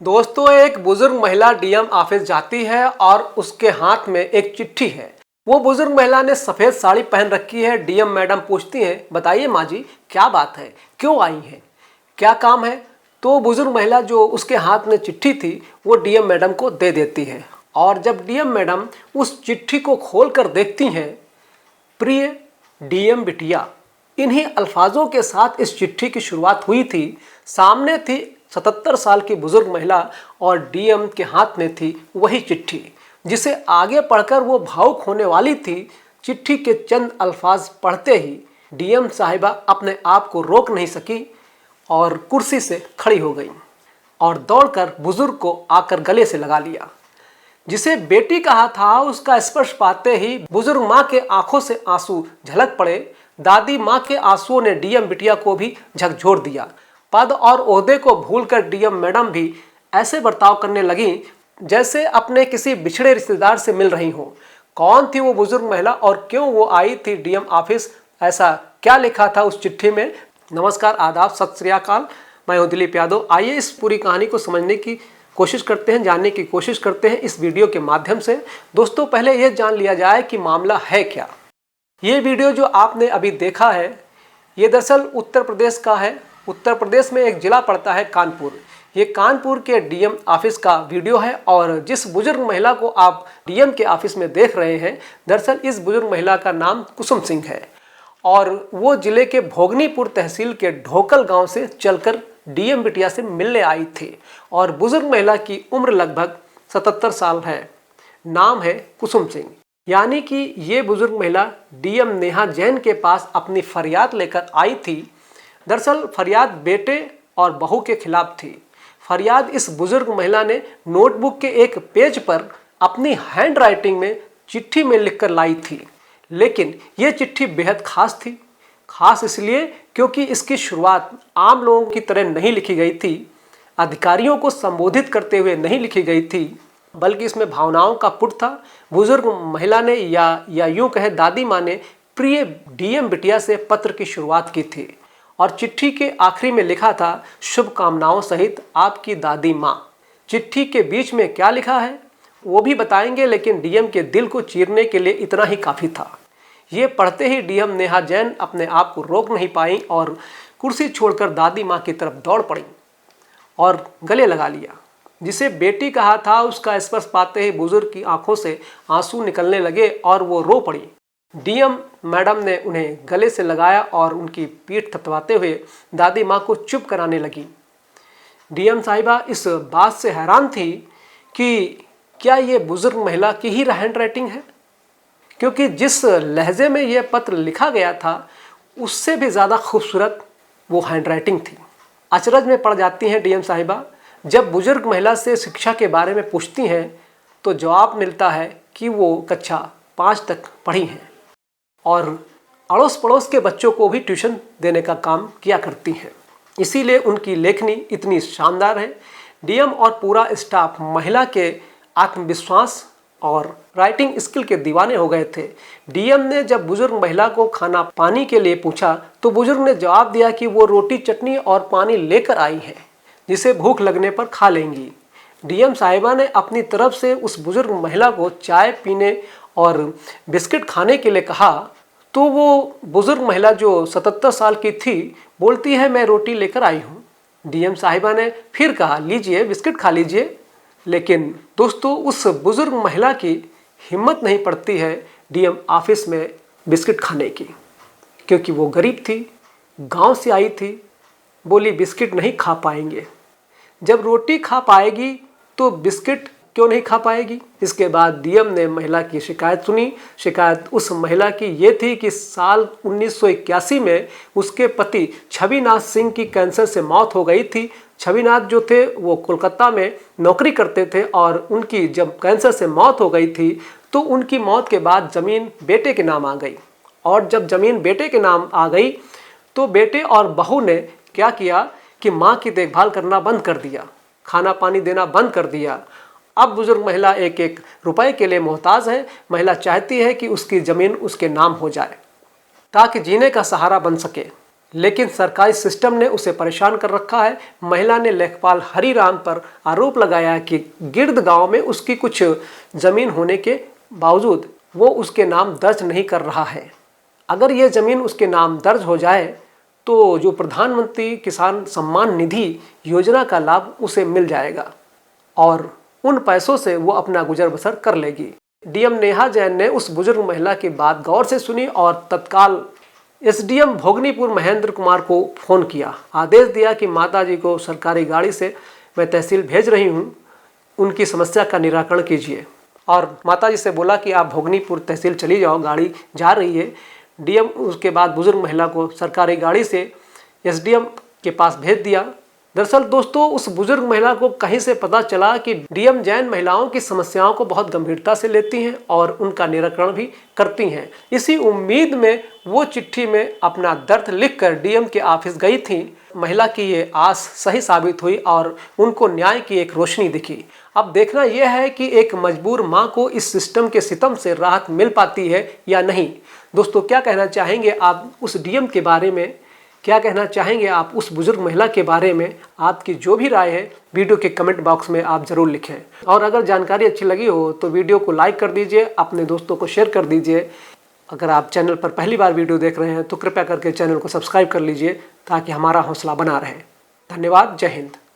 दोस्तों, एक बुजुर्ग महिला डीएम ऑफिस जाती है और उसके हाथ में एक चिट्ठी है। वो बुजुर्ग महिला ने सफेद साड़ी पहन रखी है। डीएम मैडम पूछती हैं, बताइए माँ जी, क्या बात है, क्यों आई हैं, क्या काम है? तो बुजुर्ग महिला जो उसके हाथ में चिट्ठी थी वो डीएम मैडम को दे देती है। और जब डीएम मैडम उस चिट्ठी को खोल कर देखती हैं, प्रिय डीएम बिटिया, इन्हीं अल्फाजों के साथ इस चिट्ठी की शुरुआत हुई थी। सामने थी 77 साल की बुजुर्ग महिला और डीएम के हाथ में थी वही चिट्ठी, जिसे आगे पढ़कर वो भावुक होने वाली थी। चिट्ठी के चंद अल्फाज पढ़ते ही डीएम साहिबा अपने आप को रोक नहीं सकी और कुर्सी से खड़ी हो गई और दौड़कर बुजुर्ग को आकर गले से लगा लिया। जिसे बेटी कहा था, उसका स्पर्श पाते ही बुजुर्ग माँ के आंखों से आंसू झलक पड़े। दादी माँ के आंसुओं ने डीएम बिटिया को भी झकझोर दिया। पद और ओहदे को भूलकर डीएम मैडम भी ऐसे बर्ताव करने लगी जैसे अपने किसी बिछड़े रिश्तेदार से मिल रही हो। कौन थी वो बुजुर्ग महिला और क्यों वो आई थी डीएम ऑफिस? ऐसा क्या लिखा था उस चिट्ठी में? नमस्कार, आदाब, सत श्री अकाल। मैं हूं दिलीप यादव। आइए इस पूरी कहानी को समझने की कोशिश करते हैं, जानने की कोशिश करते हैं इस वीडियो के माध्यम से। दोस्तों, पहले यह जान लिया जाए कि मामला है क्या। ये वीडियो जो आपने अभी देखा है, ये दरअसल उत्तर प्रदेश का है। उत्तर प्रदेश में एक जिला पड़ता है कानपुर। ये कानपुर के डीएम ऑफिस का वीडियो है और जिस बुजुर्ग महिला को आप डीएम के ऑफिस में देख रहे हैं, दरअसल इस बुजुर्ग महिला का नाम कुसुम सिंह है और वो जिले के भोगनीपुर तहसील के ढोकल गांव से चलकर डीएम बिटिया से मिलने आई थी। और बुजुर्ग महिला की उम्र लगभग 77 साल है। नाम है कुसुम सिंह। यानी कि ये बुजुर्ग महिला डीएम नेहा जैन के पास अपनी फरियाद लेकर आई थी। दरअसल फरियाद बेटे और बहू के खिलाफ थी। फरियाद इस बुजुर्ग महिला ने नोटबुक के एक पेज पर अपनी हैंड राइटिंग में चिट्ठी में लिखकर लाई थी। लेकिन ये चिट्ठी बेहद खास थी। खास इसलिए क्योंकि इसकी शुरुआत आम लोगों की तरह नहीं लिखी गई थी, अधिकारियों को संबोधित करते हुए नहीं लिखी गई थी, बल्कि इसमें भावनाओं का पुट था। बुजुर्ग महिला ने या यूं कहे दादी माँ ने प्रिय डीएम बिटिया से पत्र की शुरुआत की थी और चिट्ठी के आखिरी में लिखा था, शुभकामनाओं सहित आपकी दादी माँ। चिट्ठी के बीच में क्या लिखा है वो भी बताएंगे, लेकिन डीएम के दिल को चीरने के लिए इतना ही काफ़ी था। ये पढ़ते ही डीएम नेहा जैन अपने आप को रोक नहीं पाई और कुर्सी छोड़कर दादी माँ की तरफ दौड़ पड़ी और गले लगा लिया। जिसे बेटी कहा था, उसका स्पर्श पाते ही बुजुर्ग की आंखों से आंसू निकलने लगे और वो रो पड़ी। डीएम मैडम ने उन्हें गले से लगाया और उनकी पीठ थपथपाते हुए दादी माँ को चुप कराने लगी। डीएम साहिबा इस बात से हैरान थी कि क्या ये बुजुर्ग महिला की ही हैंड राइटिंग है, क्योंकि जिस लहजे में यह पत्र लिखा गया था उससे भी ज़्यादा खूबसूरत वो हैंड राइटिंग थी। अचरज में पड़ जाती हैं डीएम साहिबा। जब बुजुर्ग महिला से शिक्षा के बारे में पूछती हैं तो जवाब मिलता है कि वो कक्षा 5 तक पढ़ी हैं और अड़ोस पड़ोस के बच्चों को भी ट्यूशन देने का काम किया करती हैं। इसीलिए उनकी लेखनी इतनी शानदार है। डीएम और पूरा स्टाफ महिला के आत्मविश्वास और राइटिंग स्किल के दीवाने हो गए थे। डीएम ने जब बुजुर्ग महिला को खाना पानी के लिए पूछा तो बुजुर्ग ने जवाब दिया कि वो रोटी चटनी और पानी लेकर आई है, जिसे भूख लगने पर खा लेंगी। डीएम साहिबा ने अपनी तरफ से उस बुजुर्ग महिला को चाय पीने और बिस्किट खाने के लिए कहा तो वो बुजुर्ग महिला जो 77 साल की थी बोलती है, मैं रोटी लेकर आई हूँ। डीएम साहिबा ने फिर कहा, लीजिए बिस्किट खा लीजिए। लेकिन दोस्तों, उस बुजुर्ग महिला की हिम्मत नहीं पड़ती है डीएम ऑफिस में बिस्किट खाने की, क्योंकि वो गरीब थी, गांव से आई थी। बोली बिस्किट नहीं खा पाएंगे। जब रोटी खा पाएगी तो बिस्किट क्यों नहीं खा पाएगी? इसके बाद डीएम ने महिला की शिकायत सुनी। शिकायत उस महिला की ये थी कि साल 1981 में उसके पति छविनाथ सिंह की कैंसर से मौत हो गई थी। छविनाथ जो थे वो कोलकाता में नौकरी करते थे और उनकी जब कैंसर से मौत हो गई थी तो उनकी मौत के बाद ज़मीन बेटे के नाम आ गई। और जब ज़मीन बेटे के नाम आ गई तो बेटे और बहू ने क्या किया कि माँ की देखभाल करना बंद कर दिया, खाना पानी देना बंद कर दिया। अब बुजुर्ग महिला एक एक रुपए के लिए मोहताज है। महिला चाहती है कि उसकी ज़मीन उसके नाम हो जाए। ताकि जीने का सहारा बन सके। लेकिन सरकारी सिस्टम ने उसे परेशान कर रखा है। महिला ने लेखपाल हरिराम पर आरोप लगाया कि गिर्द गांव में उसकी कुछ जमीन होने के बावजूद वो उसके नाम दर्ज नहीं कर रहा है। अगर ये जमीन उसके नाम दर्ज हो जाए तो जो प्रधानमंत्री किसान सम्मान निधि योजना का लाभ उसे मिल जाएगा और उन पैसों से वो अपना गुजर बसर कर लेगी। डीएम नेहा जैन ने उस बुजुर्ग महिला की बात गौर से सुनी और तत्काल एसडीएम भोगनीपुर महेंद्र कुमार को फोन किया। आदेश दिया कि माताजी को सरकारी गाड़ी से मैं तहसील भेज रही हूँ, उनकी समस्या का निराकरण कीजिए। और माताजी से बोला कि आप भोगनीपुर तहसील चली जाओ, गाड़ी जा रही है। डीएम उसके बाद बुजुर्ग महिला को सरकारी गाड़ी से एसडीएम के पास भेज दिया। दरअसल दोस्तों, उस बुजुर्ग महिला को कहीं से पता चला कि डीएम जैन महिलाओं की समस्याओं को बहुत गंभीरता से लेती हैं और उनका निराकरण भी करती हैं। इसी उम्मीद में वो चिट्ठी में अपना दर्द लिखकर डीएम के ऑफिस गई थी। महिला की ये आस सही साबित हुई और उनको न्याय की एक रोशनी दिखी। अब देखना यह है कि एक मजबूर माँ को इस सिस्टम के सितम से राहत मिल पाती है या नहीं। दोस्तों, क्या कहना चाहेंगे आप उस डीएम के बारे में? क्या कहना चाहेंगे आप उस बुजुर्ग महिला के बारे में? आपकी जो भी राय है वीडियो के कमेंट बॉक्स में आप जरूर लिखें। और अगर जानकारी अच्छी लगी हो तो वीडियो को लाइक कर दीजिए, अपने दोस्तों को शेयर कर दीजिए। अगर आप चैनल पर पहली बार वीडियो देख रहे हैं तो कृपया करके चैनल को सब्सक्राइब कर लीजिए ताकि हमारा हौसला बना रहे। धन्यवाद। जय हिंद।